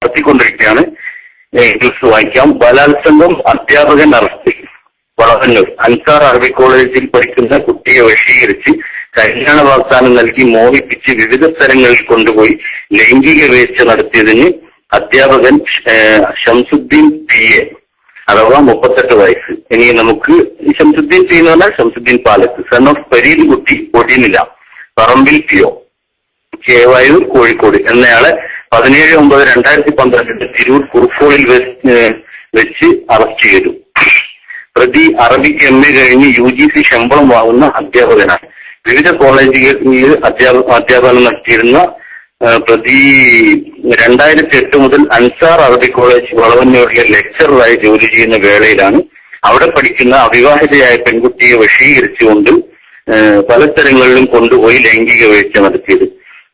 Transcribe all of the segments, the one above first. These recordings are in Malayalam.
നടത്തിക്കൊണ്ടിരിക്കുകയാണ്. ന്യൂസ് വായിക്കാം. ബലാത്സംഗം, അധ്യാപകൻ അറസ്റ്റ്. വളവന്നൂർ അൻസാർ അറബി കോളേജിൽ പഠിക്കുന്ന കുട്ടിയെ വശീകരിച്ച് കല്യാണ വാഗ്ദാനം നൽകി മോഹിപ്പിച്ച് വിവിധ സ്ഥലങ്ങളിൽ കൊണ്ടുപോയി ലൈംഗിക വേഴ്ച നടത്തിയതിന് അധ്യാപകൻ ഷംസുദ്ദീൻ PA അഥവാ 38 വയസ്സ്. ഇനി നമുക്ക് ഷംസുദ്ദീൻ P എന്ന് പറഞ്ഞാൽ ഷംസുദ്ദീൻ പാലത്ത്, സൺ ഓഫ് ഫരീദ് കുട്ടി ഒടിനില, പറമ്പിൽ PO, ചേവായൂർ, കോഴിക്കോട് എന്നയാളെ 17/9/2012 തിരൂർ കുറുക്കോളിൽ വെച്ച് അറസ്റ്റ് ചെയ്തു. പ്രതി അറബിക്ക് MA കഴിഞ്ഞ് UGC ശമ്പളം വാങ്ങുന്ന അധ്യാപകനാണ്. വിവിധ കോളേജുകളിൽ അധ്യാപനം നടത്തിയിരുന്ന പ്രതി 2008 മുതൽ അൻസാർ അറബി കോളേജ് വളവന്നൂരിലെ ലെക്ചററായി ജോലി ചെയ്യുന്ന വേളയിലാണ് അവിടെ പഠിക്കുന്ന അവിവാഹിതയായ പെൺകുട്ടിയെ വശീകരിച്ചുകൊണ്ട് പല സ്ഥലങ്ങളിലും കൊണ്ടുപോയി ലൈംഗിക വീഴ്ച നടത്തിയത്.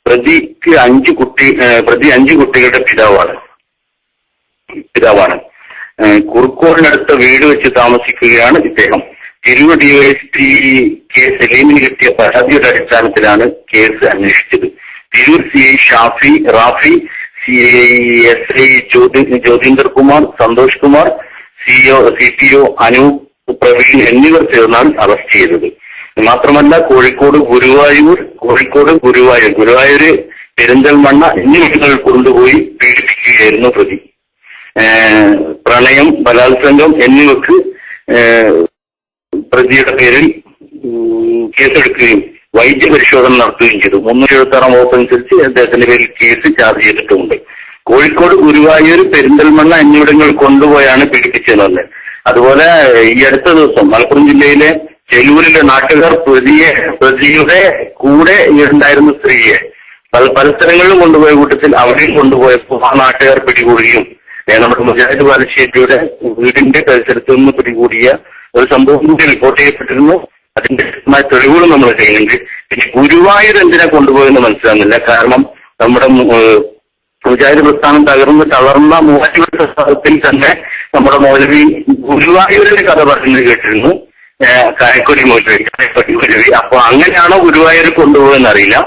പ്രതി 5 കുട്ടികളുടെ പിതാവാണ്. കുറുക്കോടിനടുത്ത വീട് വെച്ച് താമസിക്കുകയാണ് ഇദ്ദേഹം. തിരൂർ DYSP K സലീമിന് കിട്ടിയ പരാതിയുടെ അടിസ്ഥാനത്തിലാണ് കേസ് അന്വേഷിച്ചത്. Tirur CI Rafi, SI ജ്യോതിന്ദർ Kumar, Santhosh Kumar, CPO Anoop Praveen എന്നിവർ ചേർന്നാണ് അറസ്റ്റ് ചെയ്തത്. മാത്രമല്ല കോഴിക്കോട് ഗുരുവായൂര് പെരിന്തൽമണ്ണ എന്നിവിടങ്ങളിൽ കൊണ്ടുപോയി പീഡിപ്പിക്കുകയായിരുന്നു പ്രതി. പ്രണയം, ബലാത്സംഗം എന്നിവക്ക് പ്രതിയുടെ പേരിൽ കേസെടുക്കുകയും വൈദ്യപരിശോധന നടത്തുകയും ചെയ്തു. 376 വകുപ്പ് അനുസരിച്ച് അദ്ദേഹത്തിന്റെ പേരിൽ കേസ് ചാർജ് ചെയ്തിട്ടുമുണ്ട്. കോഴിക്കോട്, ഗുരുവായൂർ, പെരിന്തൽമണ്ണ എന്നിവിടങ്ങളിൽ കൊണ്ടുപോയാണ് പീഡിപ്പിച്ചതെന്ന്. അതുപോലെ ഈ അടുത്ത ദിവസം മലപ്പുറം ജില്ലയിലെ ചെലൂരിലെ നാട്ടുകാർ പ്രതിയുടെ കൂടെ ഉണ്ടായിരുന്ന സ്ത്രീയെ പല സ്ഥലങ്ങളിലും കൊണ്ടുപോയ കൂട്ടത്തിൽ അവിടെയും കൊണ്ടുപോയപ്പോൾ ആ നാട്ടുകാർ പിടികൂടുകയും നമ്മുടെ മുജാഹിദ് ബാലശ്ശേരിയുടെ വീടിന്റെ പരിസരത്ത് നിന്ന് പിടികൂടിയ ഒരു സംഭവം കൂടി റിപ്പോർട്ട് ചെയ്യപ്പെട്ടിരുന്നു. അതിന്റെ തെളിവുകൾ നമ്മൾ ചെയ്യുന്നുണ്ട്. പിന്നെ ഗുരുവായൂർ എന്തിനാ കൊണ്ടുപോയെന്ന് മനസ്സിലാകുന്നില്ല. കാരണം നമ്മുടെ മുജാഹിദ് പ്രസ്ഥാനം തളർന്ന മൂവാറ്റുപുഴ സ്ഥലത്തിൽ തന്നെ നമ്മുടെ മൗലവി ഗുരുവായൂരിന്റെ കഥ പറയുന്നത് കേട്ടിരുന്നു. കായക്കൊടി മൗലവി. അപ്പൊ അങ്ങനെയാണോ ഗുരുവായൂർ കൊണ്ടുപോയെന്ന് അറിയില്ല.